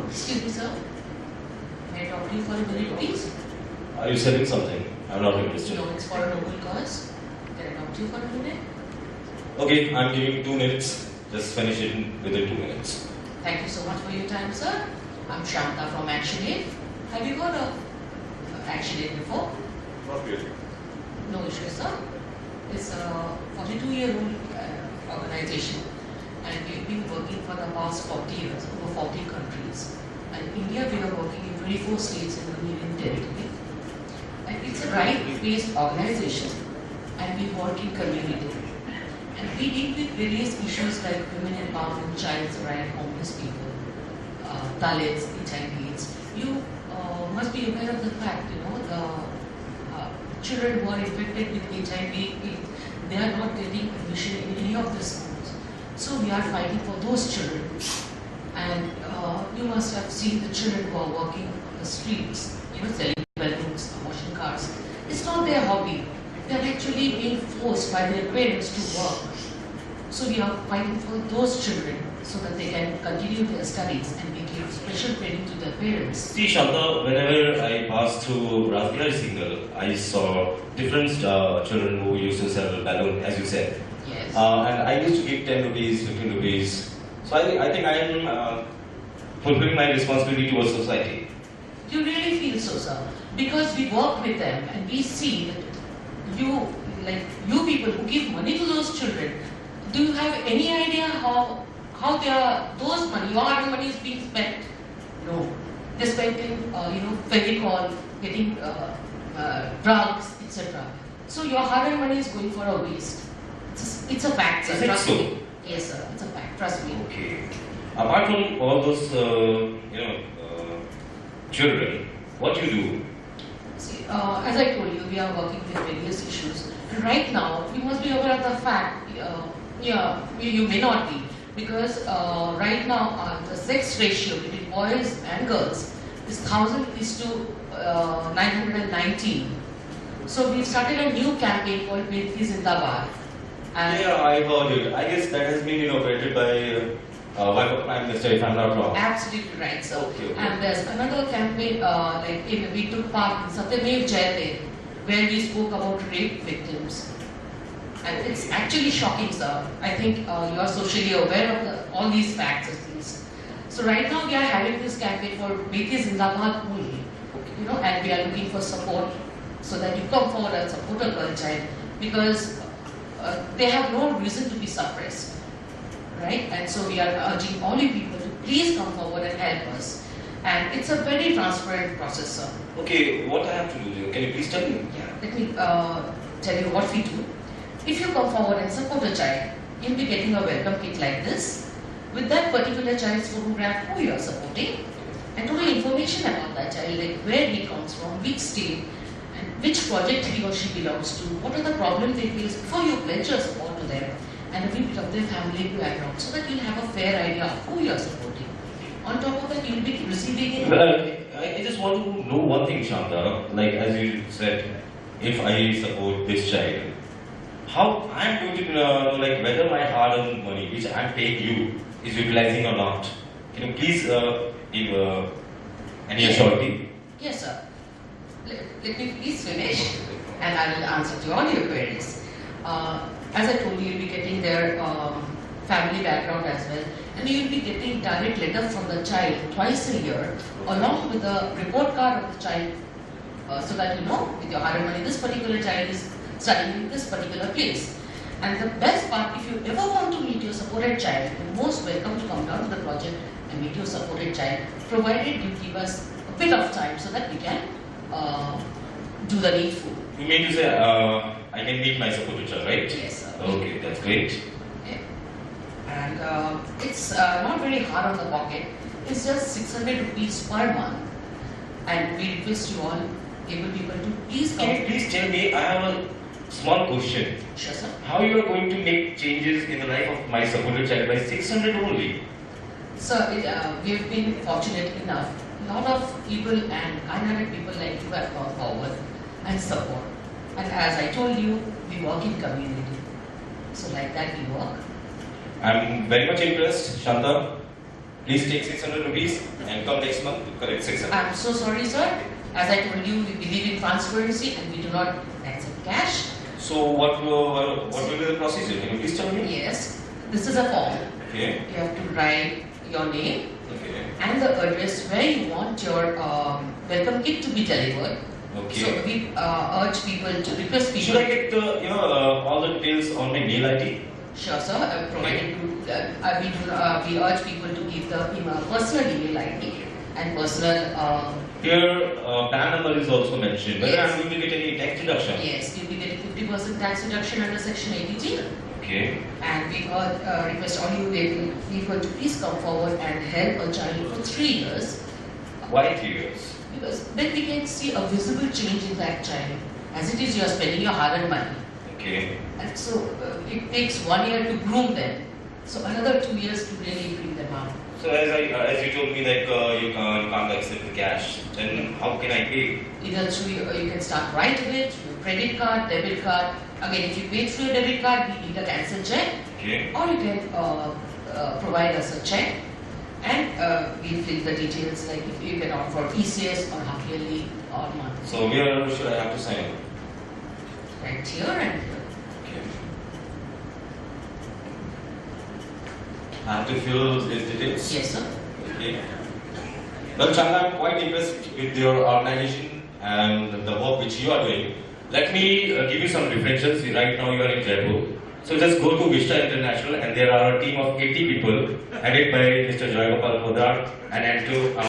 Excuse me, sir. May I talk to you for a minute, please? Are you selling something? I'm not interested. No, it's for a noble cause. Can I talk to you for a minute? Okay, I'm giving you 2 minutes. Just finish it within 2 minutes. Thank you so much for your time, sir. I'm Shanta from ActionAid. Have you heard of ActionAid before? Not really. No issue, sir. It's a 42-year-old organization, and we've been working for the past 40 years, over 40 countries. And in India, we are working in 24 states in the Union Territory. And it's a right-based organization, and we work in community. And we deal with various issues like women empowerment, child's right, homeless people, Dalits, HIV/AIDS. You must be aware of the fact, the children who are infected with HIV/AIDS, they are not getting admission in any of the schools. So we are fighting for those children. And you must have seen the children who are walking on the streets, selling balloons, washing cars. It's not their hobby. They are actually being forced by their parents to work. So we are fighting for those children so that they can continue their studies and we give special training to their parents. See, Shanta, whenever I passed through Rasgulla signal, I saw different children who used to sell balloon, as you said. Yes. And I used to give 10 rupees, 15 rupees. So I think I am fulfilling my responsibility towards society. You really feel so, sir? Because we work with them and we see that you people who give money to those children, do you have any idea how those money, your hard money is being spent? No. They're spent in, Fevicol, getting drugs, etc. So your hard money is going for a waste. It's a fact, sir. Is it so? Yes, sir. It's a fact. Trust me. Okay. Apart from all those, children, what do you do? See, as I told you, we are working with various issues. And right now, you must be aware of the fact, you may not be, because right now the sex ratio between boys and girls is 1,000:919. So we started a new campaign called Beti Zindabad. Yeah, I heard it. I guess that has been inaugurated by wife of Prime Minister, if I'm not wrong. Absolutely right, sir. Okay. And there's another campaign, we took part in Satyamev Jayate, where we spoke about rape victims. And it's actually shocking, sir. I think you are socially aware of all these facts, at least. So right now we are having this campaign for Beti Zindabad only, and we are looking for support so that you come forward and support a girl child, because they have no reason to be suppressed, right? And so we are urging all you people to please come forward and help us. And it's a very transparent process, sir. Okay, what I have to do? Can you please tell me? Yeah, let me tell you what we do. If you come forward and support a child, you'll be getting a welcome kit like this, with that particular child's photograph who you are supporting, and total information about that child, like where he comes from, which state, and which project he or she belongs to, what are the problems they face before you pledge your support to them, and a bit of their family background, so that you'll have a fair idea of who you are supporting. On top of that, you'll be receiving it. Well, I just want to know one thing, Shanta. Like, as you said, if I support this child, how I'm going to know, whether my hard-earned money, which I'm paying you, is utilizing or not? Can you please give any authority? Yes, sir. Let me please finish, and I will answer to all your queries. As I told you, you'll be getting their family background as well, and you'll be getting direct letter from the child twice a year, along with the report card of the child, so that with your hard money, this particular child is studying in this particular place. And the best part, if you ever want to meet your supported child, you're most welcome to come down to the project and meet your supported child, provided you give us a bit of time so that we can do the needful. You mean to say I can meet my supported child, right? Yes, sir. Okay, that's great. Okay. And it's not very hard on the pocket. It's just 600 rupees per month. And we request you all, able people, to please come. Can you please tell me, I have a small question. Sure, sir. How you are going to make changes in the life of my supported child by 600 only? Sir, we have been fortunate enough. A lot of people and kind-hearted people like you have come forward and support. And as I told you, we work in community. So like that we work. I'm very much impressed, Shanta. Please take 600 rupees and come next month to collect 600. I'm so sorry, sir. As I told you, we believe in transparency and we do not accept cash. So what will be the procedure? Can you please tell me? Yes, this is a form. Okay. You have to write your name Okay. and the address where you want your welcome kit to be delivered. Okay. So we urge people to request Should I people. get all the details on my mail ID? Sure, sir. Provided to we urge people to give the personal email ID and personal. Here, PAN number is also mentioned. Whether Yes. I'm going to get any tax deduction? Yes, you'll be getting 50% tax reduction under Section 80G. Okay. And we request all you people to please come forward and help a child for 3 years. Why 3 years? Because then we can see a visible change in that child. As it is, you are spending your hard-earned money. Okay. And so it takes 1 year to groom them. So another 2 years to really bring them out. So as you told me that you can't accept the cash, then how can I pay? Either through you can start right away through your credit card, debit card. Again, if you pay through your debit card, we need a cancel check. Okay. Or you can provide us a check and we'll fill the details like if you can opt for ECS or half yearly or monthly. So where should I have to sign? Right here and here. Okay. I have to fill these details? Yes, sir. Okay. Well, Chanda, I'm quite impressed with your organization and the work which you are doing. Let me give you some references. Right now you are in Jaipur. So just go to Vista International and there are a team of 80 people headed by Mr. Joy Gopal Podar and Anto